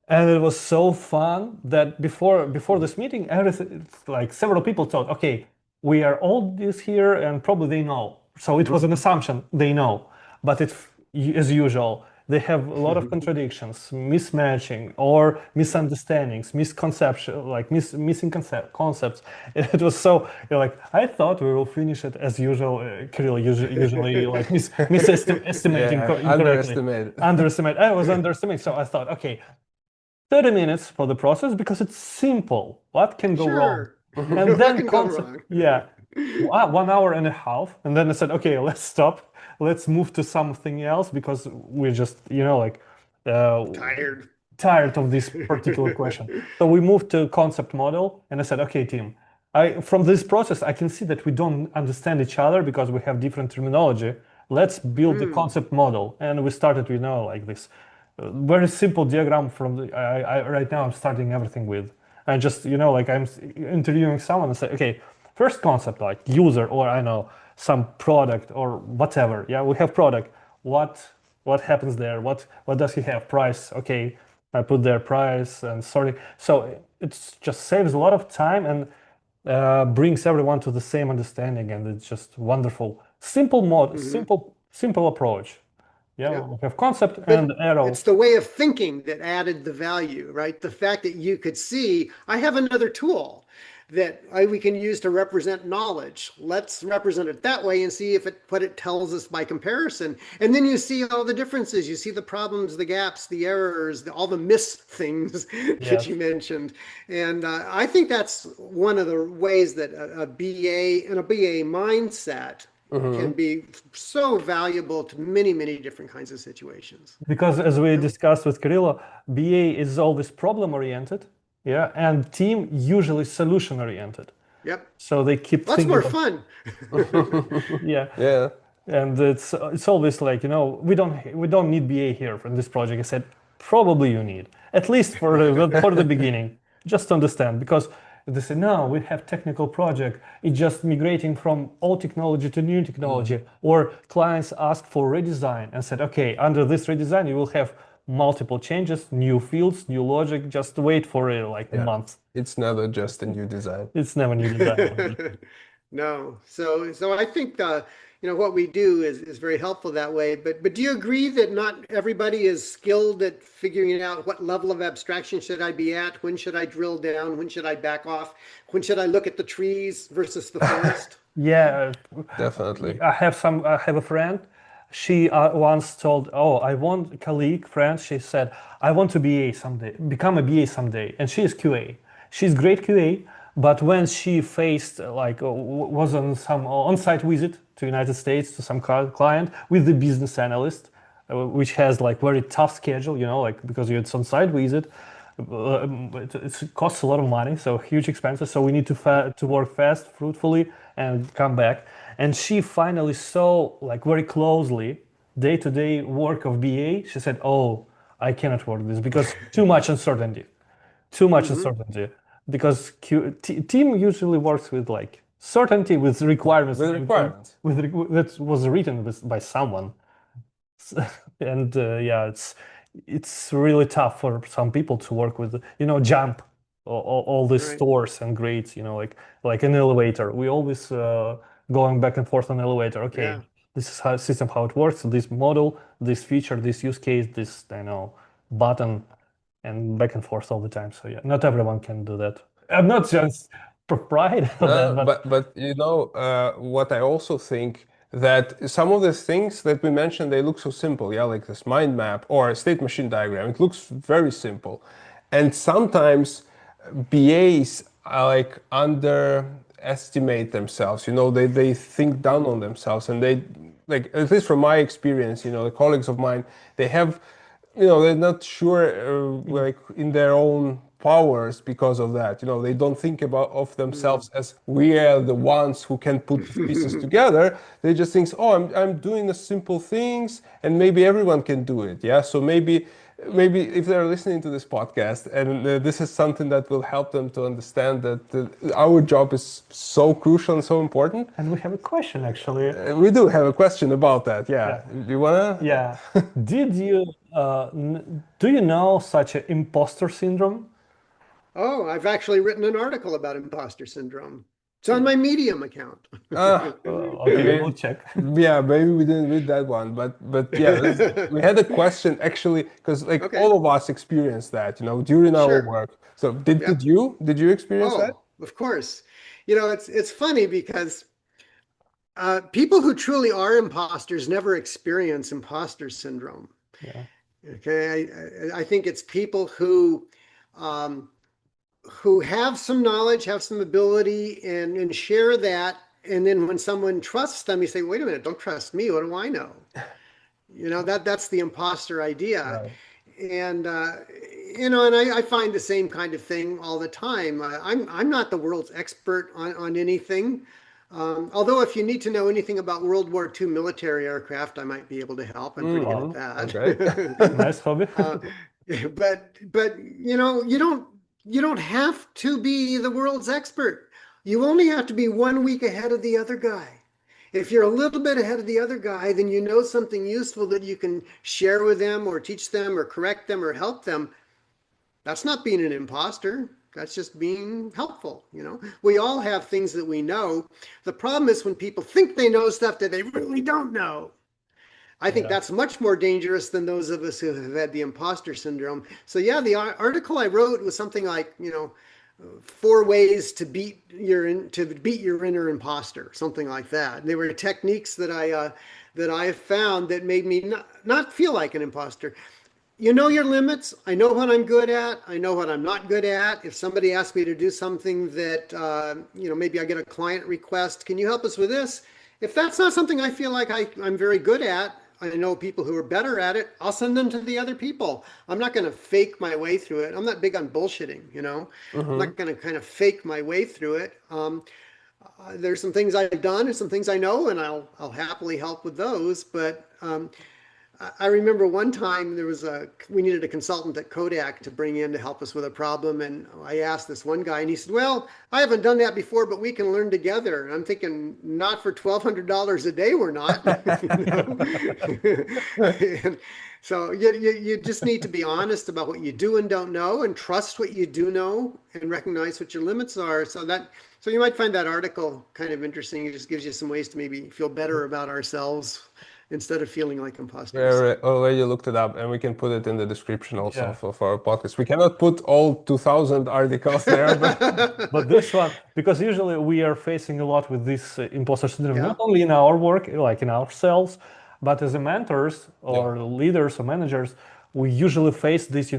And it was so fun that before this meeting, everything like several people thought, okay, we are all this here, and probably they know. So it was an assumption they know, but it as usual they have a lot of contradictions, mismatching, or misunderstandings, misconception, like missing concepts. It was so like I thought we will finish it as usual. Kirill usually like misestimating Yeah, incorrectly. underestimated. I was underestimating, so I thought, okay, 30 minutes for the process because it's simple. What can go wrong? Sure. And What then can go concept, wrong? yeah, 1 hour and a half. And then I said, okay, let's stop. Let's move to something else because we're just, like uh, Tired. tired of this particular question. So we moved to concept model, and I said, okay, team, from this process, I can see that we don't understand each other because we have different terminology. Let's build the Mm, concept model. And we started, like this very simple diagram from right now I'm starting everything with. I just, like I'm interviewing someone and say, okay, first concept, like user, or I know some product or whatever. Yeah, we have product. What happens there? What does he have? Price. Okay, I put their price and sorting. So it just saves a lot of time and brings everyone to the same understanding, and it's just wonderful. Simple mod, mhm. simple approach. Yeah, Yeah. we have concept and But arrow. it's the way of thinking that added the value, right? The fact that you could see, I have another tool that we can use to represent knowledge. Let's represent it that way and see if what it tells us by comparison. And then you see all the differences. You see the problems, the gaps, the errors, all the miss things that Yes. you mentioned. And I think that's one of the ways that a BA and a BA mindset can Mm-hmm. be so valuable to many, many different kinds of situations. Because as we Yep. discussed with Kirilla, BA is always problem oriented, yeah, and team usually solution oriented. Yep. So they keep Lots thinking more of, fun. yeah, Yeah. and it's always like, we don't need BA here for this project. I said probably you need, at least for the beginning, just to understand, because they say no, we have technical project, it's just migrating from old technology to new technology, or clients ask for redesign and said, okay, under this redesign you will have multiple changes, new fields, new logic, just wait for like a Yeah. month. It's never just a new design. It's never new design. No. So I think what we do is very helpful that way. But do you agree that not everybody is skilled at figuring out what level of abstraction should I be at? When should I drill down? When should I back off? When should I look at the trees versus the forest? Yeah, Definitely. I have a friend. She once told, "Oh, I want a colleague, friend." She said, "I want to be a someday, become a BA someday." And she is QA. She's great QA, but when she faced like was on some on-site visit to United States to some client with the business analyst, which has like very tough schedule, like because it's on-site visit, it costs a lot of money, so huge expenses. So we need to work fast, fruitfully, and come back. And she finally saw like very closely day-to-day work of BA. She said, "Oh, I cannot work this because too much uncertainty, too much Hmm. uncertainty." Because team usually works with like certainty, with requirements, With requirements. that was written by someone. And yeah, it's really tough for some people to work with, jump all these Right. stores and grades, like an elevator. We always going back and forth on elevator. Okay, Yeah. this is how system how it works. This model, this feature, this use case, this I know button and back and forth all the time. So yeah, not everyone can do that. I'm not just pride of that, but But what I also think that some of the things that we mentioned, they look so simple, yeah, like this mind map or a state machine diagram. It looks very simple, and sometimes BAs are like underestimate themselves. They think down on themselves, and they like, at least from my experience, the colleagues of mine, they have, they're not sure like in their own powers because of that. They don't think about of themselves as we are the ones who can put the pieces together. They just think, oh, I'm doing the simple things, and maybe everyone can do it. Yeah, so maybe if they're listening to this podcast and this is something that will help them to understand that our job is so crucial and so important. And we have a question actually. We do have a question about that. Yeah. You wanna? Yeah. Did you do you know such an imposter syndrome? Oh, I've actually written an article about imposter syndrome. It's on my Medium account. Okay, we'll check. Yeah, maybe we didn't read that one, but yeah, we had a question actually because like all of us experienced that, during our work. So did you experience that? Oh, of course. It's funny because people who truly are imposters never experience imposter syndrome. Yeah. Okay, I think it's people who have some knowledge, have some ability, and share that. And then when someone trusts them, you say, "Wait a minute, don't trust me. What do I know?" That's the imposter idea. Right. And I find the same kind of thing all the time. I'm not the world's expert on anything. Although if you need to know anything about World War II military aircraft, I might be able to help. I'm pretty good at that. Okay. Nice hobby. But you don't have to be the world's expert. You only have to be 1 week ahead of the other guy. If you're a little bit ahead of the other guy, then you know something useful that you can share with them or teach them or correct them or help them. That's not being an imposter. That's just being helpful. We all have things that we know. The problem is when people think they know stuff that they really don't know. I think that's much more dangerous than those of us who have had the imposter syndrome. So yeah, the article I wrote was something like, 4 ways to beat your inner imposter, something like that. And they were techniques that I found that made me not feel like an imposter. You know your limits. I know what I'm good at. I know what I'm not good at. If somebody asks me to do something that, maybe I get a client request, can you help us with this? If that's not something I feel like I'm very good at, I know people who are better at it, I'll send them to the other people. I'm not going to fake my way through it. I'm not big on bullshitting, I'm not going to kind of fake my way through it. There's some things I've done and some things I know, and I'll happily help with those. But I remember one time we needed a consultant at Kodak to bring in to help us with a problem. And I asked this one guy and he said, "Well, I haven't done that before, but we can learn together." And I'm thinking, not for $1,200 a day, we're not. And so you just need to be honest about what you do and don't know and trust what you do know and recognize what your limits are. So you might find that article kind of interesting. It just gives you some ways to maybe feel better about ourselves instead of feeling like imposters. We already looked it up, and we can put it in the description also for our podcast. We cannot put all 2,000 articles there, but this one, because usually we are facing a lot with this imposter syndrome, not only in our work, like in ourselves, but as a mentors or leaders or managers, we usually face this,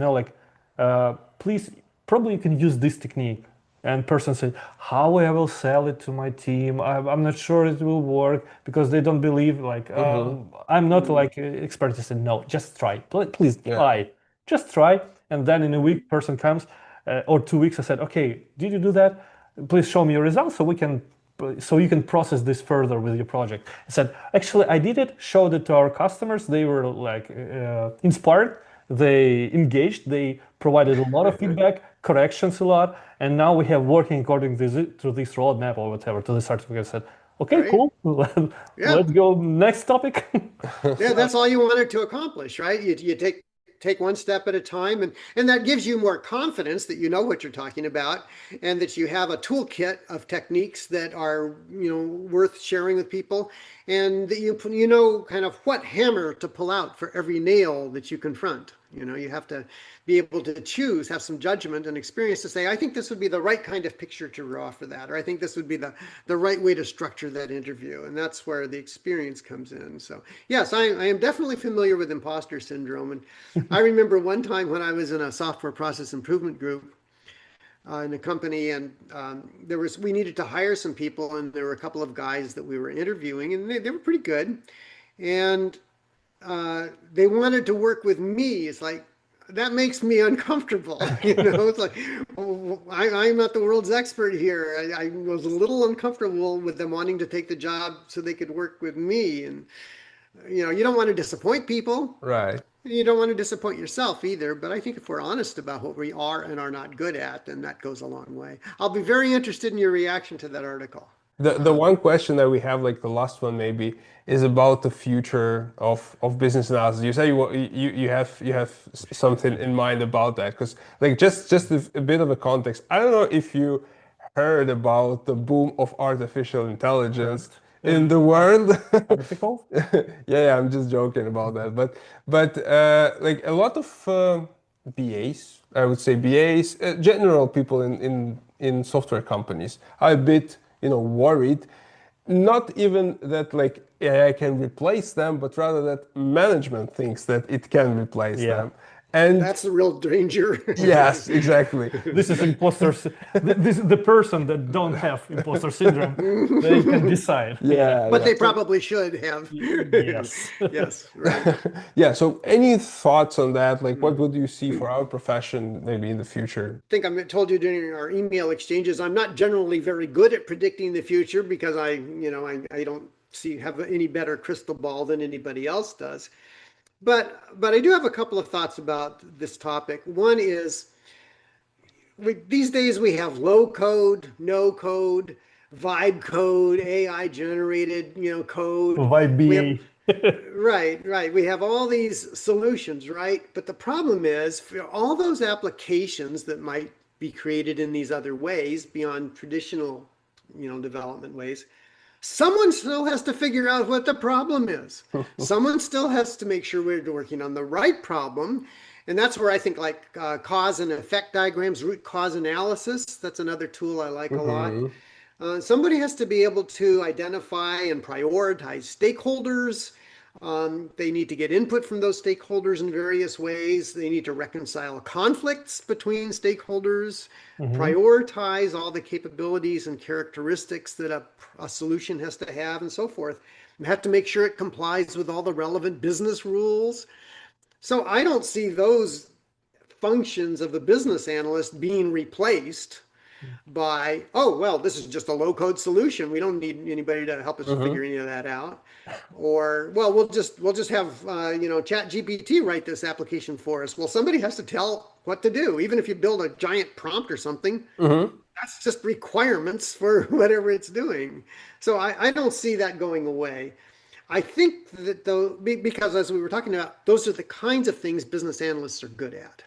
please, probably you can use this technique. And person said, how I will sell it to my team? I'm not sure it will work because they don't believe. I'm not like expert. I said, no, just try. Please try. Just try. And then in a week, person comes, or 2 weeks. I said, okay, did you do that? Please show me your results so you can process this further with your project. I said, actually, I did it. Showed it to our customers. They were like inspired. They engaged. They provided a lot of feedback, corrections a lot, and now we have working according to this roadmap or whatever, to the certificate. I said, okay, cool. Let's go next topic. Yeah, that's all you wanted to accomplish, right? You take one step at a time, and that gives you more confidence that you know what you're talking about, and that you have a toolkit of techniques that are worth sharing with people, and that you know kind of what hammer to pull out for every nail that you confront. You know, you have to be able to choose, have some judgment and experience to say, I think this would be the right kind of picture to draw for that, or I think this would be the right way to structure that interview. And that's where the experience comes in. So yes, I am definitely familiar with imposter syndrome. And I remember one time when I was in a software process improvement group in a company, and we needed to hire some people, and there were a couple of guys that we were interviewing, and they were pretty good. And they wanted to work with me. It's like, that makes me uncomfortable. You know, it's like, I'm not the world's expert here. I was a little uncomfortable with them wanting to take the job so they could work with me. And, you know, you don't want to disappoint people. Right. You don't want to disappoint yourself either. But I think if we're honest about what we are and are not good at, then that goes a long way. I'll be very interested in your reaction to that article. The one question that we have, like the last one maybe, is about the future of business analysis. You say you have something in mind about that, because like just a bit of a context. I don't know if you heard about the boom of artificial intelligence in the world. Article? Yeah, I'm just joking about that. But like a lot of BAs, I would say BAs, general people in software companies are a bit, you know, worried, not even that like AI can replace them, but rather that management thinks that it can replace them. And that's the real danger. yes, exactly. This is this is the person that don't have imposter syndrome. They can decide. Yeah, but they probably should have. Yes. Yes, right. Yeah, so any thoughts on that? Like, what would you see for our profession maybe in the future? I think I told you during our email exchanges, I'm not generally very good at predicting the future because I don't have any better crystal ball than anybody else does. But I do have a couple of thoughts about this topic. One is, these days we have low code, no code, vibe code, AI generated, code. Vibe BA. Right. We have all these solutions, right? But the problem is, for all those applications that might be created in these other ways beyond traditional, development ways, someone still has to figure out what the problem is. Someone still has to make sure we're working on the right problem. And that's where I think like cause and effect diagrams, root cause analysis, that's another tool I like a lot. Somebody has to be able to identify and prioritize stakeholders. They need to get input from those stakeholders in various ways. They need to reconcile conflicts between stakeholders, prioritize all the capabilities and characteristics that a solution has to have, and so forth. You have to make sure it complies with all the relevant business rules. So I don't see those functions of the business analyst being replaced by, oh, well, this is just a low-code solution. We don't need anybody to help us figure any of that out. Or, well, we'll just have ChatGPT write this application for us. Well, somebody has to tell what to do. Even if you build a giant prompt or something, that's just requirements for whatever it's doing. So I don't see that going away. I think that though, because as we were talking about, those are the kinds of things business analysts are good at.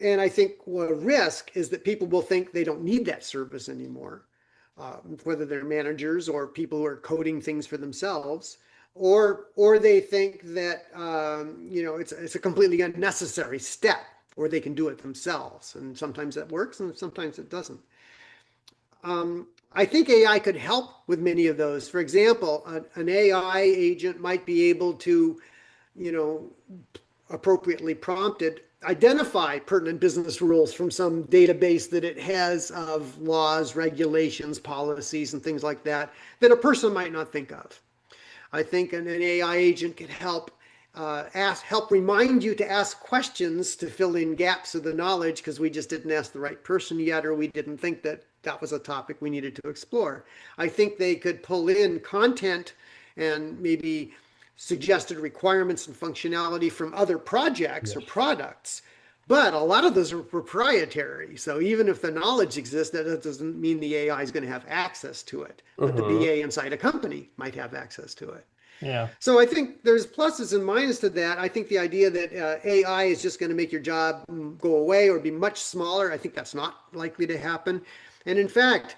And I think a risk is that people will think they don't need that service anymore, whether they're managers or people who are coding things for themselves, or they think that it's a completely unnecessary step, or they can do it themselves. And sometimes that works, and sometimes it doesn't. I think AI could help with many of those. For example, an AI agent might be able to, appropriately prompted, identify pertinent business rules from some database that it has of laws, regulations, policies, and things like that a person might not think of. I think an AI agent can help remind you to ask questions to fill in gaps of the knowledge because we just didn't ask the right person yet, or we didn't think that was a topic we needed to explore. I think they could pull in content and maybe suggested requirements and functionality from other projects or products. But a lot of those are proprietary. So even if the knowledge exists, that doesn't mean the AI is going to have access to it. But the BA inside a company might have access to it. Yeah. So I think there's pluses and minuses to that. I think the idea that AI is just going to make your job go away or be much smaller, I think that's not likely to happen. And in fact,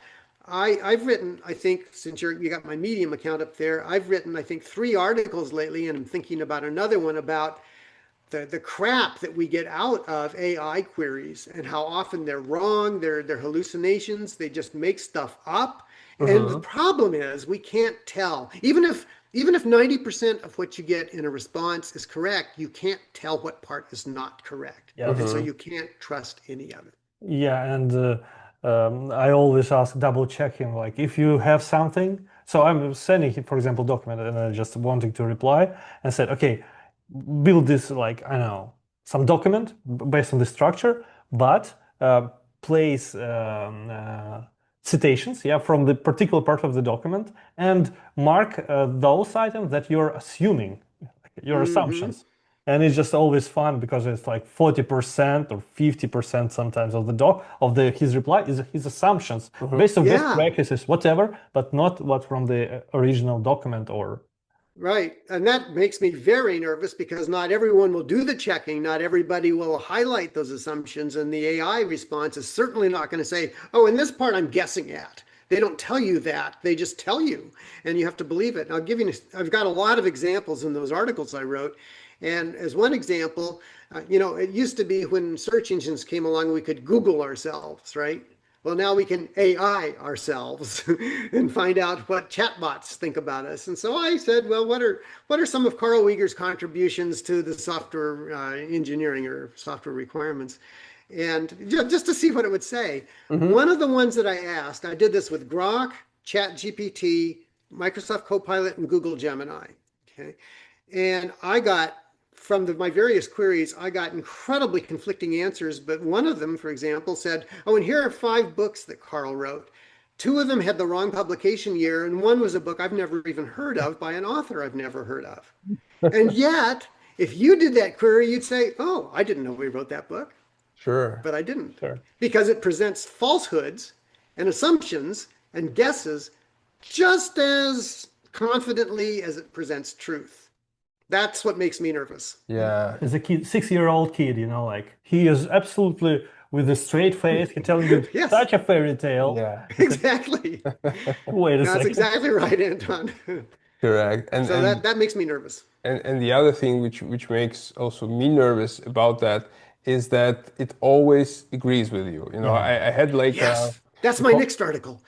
I've written, I think, since you got my Medium account up there, I've written, I think, 3 articles lately, and I'm thinking about another one about the crap that we get out of AI queries and how often they're wrong, they're hallucinations, they just make stuff up. And the problem is we can't tell. Even if 90% of what you get in a response is correct, you can't tell what part is not correct. Yes. And so you can't trust any of it. Yeah, and I always ask double checking, like if you have something. So I'm sending him, for example, document, and I just wanting to reply and said, okay, build this like I don't know some document based on the structure, but place citations, yeah, from the particular part of the document, and mark those items that you're assuming, your assumptions. And it's just always fun because it's like 40% or 50% sometimes of his reply is his assumptions based on best practices, whatever, but not what from the original document or. Right. And that makes me very nervous because not everyone will do the checking. Not everybody will highlight those assumptions. And the AI response is certainly not going to say, oh, in this part I'm guessing at. They don't tell you that. They just tell you, and you have to believe it. And I've got a lot of examples in those articles I wrote. And as one example, it used to be when search engines came along, we could Google ourselves, right? Well, now we can AI ourselves and find out what chatbots think about us. And so I said, well, what are some of Karl Wiegers' contributions to the software engineering or software requirements? And just to see what it would say. One of the ones that I asked, I did this with Grok, ChatGPT, Microsoft Copilot, and Google Gemini. Okay, and I got from my various queries, I got incredibly conflicting answers. But one of them, for example, said, oh, and here are 5 books that Karl wrote. 2 of them had the wrong publication year, and one was a book I've never even heard of by an author I've never heard of. And yet, if you did that query, you'd say, oh, I didn't know we wrote that book. Sure. But I didn't. Sure. Because it presents falsehoods and assumptions and guesses just as confidently as it presents truth. That's what makes me nervous. Yeah. As a kid, 6-year-old kid, like he is absolutely with a straight face, he telling you Yes. such a fairy tale. Yeah. Exactly. Wait a That's second. exactly right, Anton. Correct. And So that makes me nervous. And the other thing which makes also me nervous about that is that it always agrees with you. I had like Yes. That's my next article.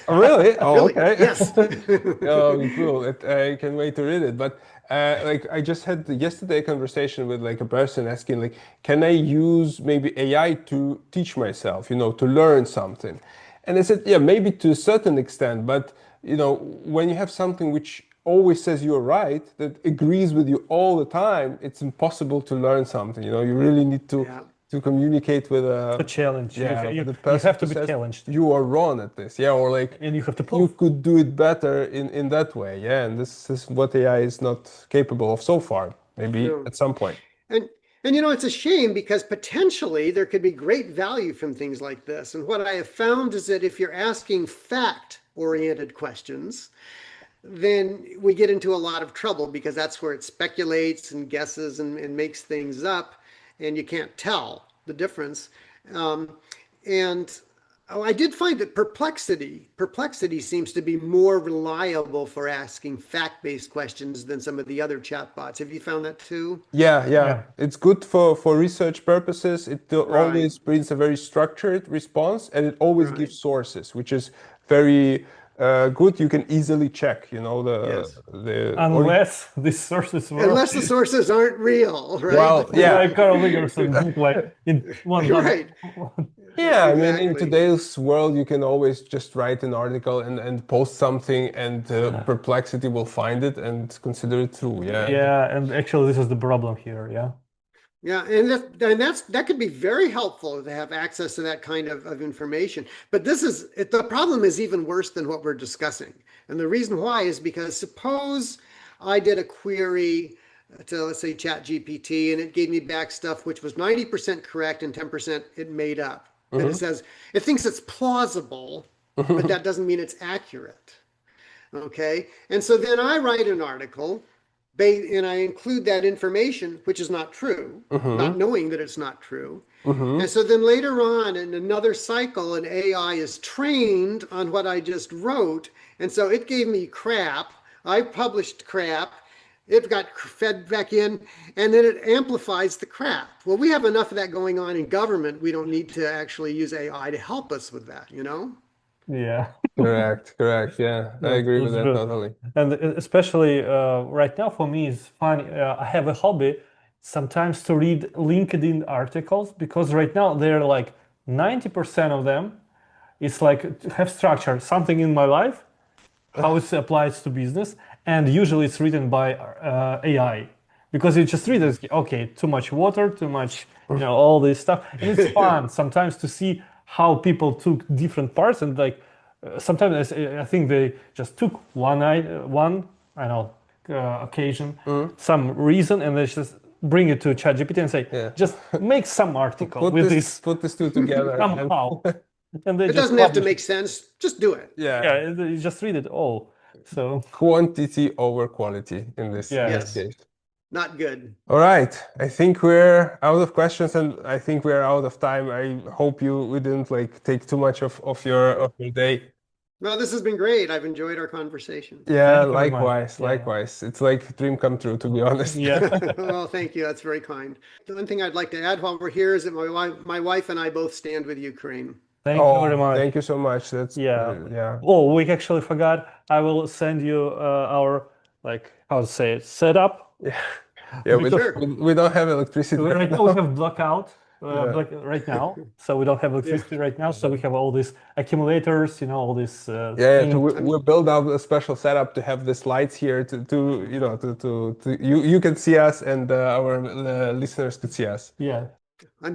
Oh, really? Oh, Really? okay. Yes. Oh, cool. I can wait to read it. But like I just had yesterday a conversation with like a person asking like, can I use maybe AI to teach myself, to learn something? And I said, yeah, maybe to a certain extent. But when you have something which always says you're right, that agrees with you all the time, it's impossible to learn something. You really need to communicate with a challenge. Yeah, you the person have to who be says, challenged. you are wrong at this, or like, and you have to you could do it better in that way, and this is what AI is not capable of so far. Maybe at some point. And it's a shame because potentially there could be great value from things like this. And what I have found is that if you're asking fact-oriented questions, then we get into a lot of trouble because that's where it speculates and guesses and makes things up, and you can't tell the difference. I did find that perplexity seems to be more reliable for asking fact-based questions than some of the other chatbots. Have you found that too? Yeah. It's good for research purposes. It always brings a very structured response, and it always gives sources, which is very good. You can easily check, unless the sources were unless the sources aren't real, right? Well, yeah. Like Karl Wiegers like in one Right. Yeah, Exactly. I mean, in today's world, you can always just write an article and post something, and Perplexity will find it and consider it true. Yeah. Yeah, and actually, this is the problem here. Yeah. Yeah, and that could be very helpful to have access to that kind of information. But the problem is even worse than what we're discussing. And the reason why is because suppose I did a query to, let's say, ChatGPT, and it gave me back stuff which was 90% correct and 10% it made up. And it says, it thinks it's plausible, but that doesn't mean it's accurate. Okay, and so then I write an article and I include that information, which is not true, not knowing that it's not true. And so then later on in another cycle, an AI is trained on what I just wrote. And so it gave me crap. I published crap. it got fed back in, and then it amplifies the crap. Well, we have enough of that going on in government. We don't need to actually use AI to help us with that, you know? Yeah. Correct. Yeah, I agree with that true. totally. And especially right now for me, it's funny. I have a hobby sometimes to read LinkedIn articles because right now they're like 90% of them. It's like to have structure, something in my life, how it applies to business, and usually it's written by AI because you just read it. Okay, too much water, too much, all this stuff, and it's fun sometimes to see how people took different parts and like. Sometimes I think they just took one occasion, some reason, and they just bring it to ChatGPT and say, just make some article with this. Put these two together. Somehow. And they It just doesn't have to publish make sense. Just do it. Yeah, you just read it all. So Quantity over quality in this Yes. case. Not good. All right. I think we're out of questions and I think we're out of time. I hope we didn't like take too much of your day. Well, this has been great. I've enjoyed our conversation. Yeah, Thank you very much. likewise. It's like a dream come true, to be honest. yeah. Well, thank you. That's very kind. The one thing I'd like to add while we're here is that my wife and I both stand with Ukraine. Thank you very much. Thank you so much. That's Yeah. Oh, we actually forgot. I will send you our how to say it, setup. Yeah, Sure. we don't have electricity Right now we have blackout. Right now, so we don't have electricity right now. So we have all these accumulators, all this. So thing. we build out a special setup to have these lights here to you can see us and our listeners could see us. Yeah. I'm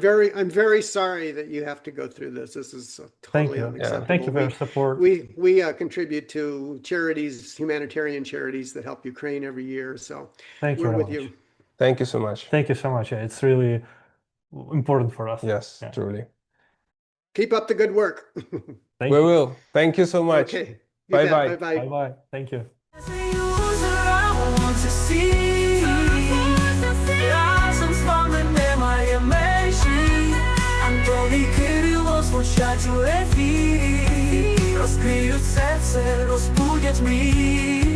very sorry that you have to go through this. This is totally unacceptable. Thank you for your support. We contribute to charities, humanitarian charities that help Ukraine every year. So Thank you we're very with much. you. Thank you so much. Thank you so much. Yeah, it's really important for us. Yes, Yeah. truly. Keep up the good work. Thank We you. will. Thank you so much. Okay. Bye bye. Bye bye. Bye bye. Thank you. As a user, I want to see разом з вами немає межі. Антоні Кирило звучать у ефірі. Розкриють серце, розбудять мрії.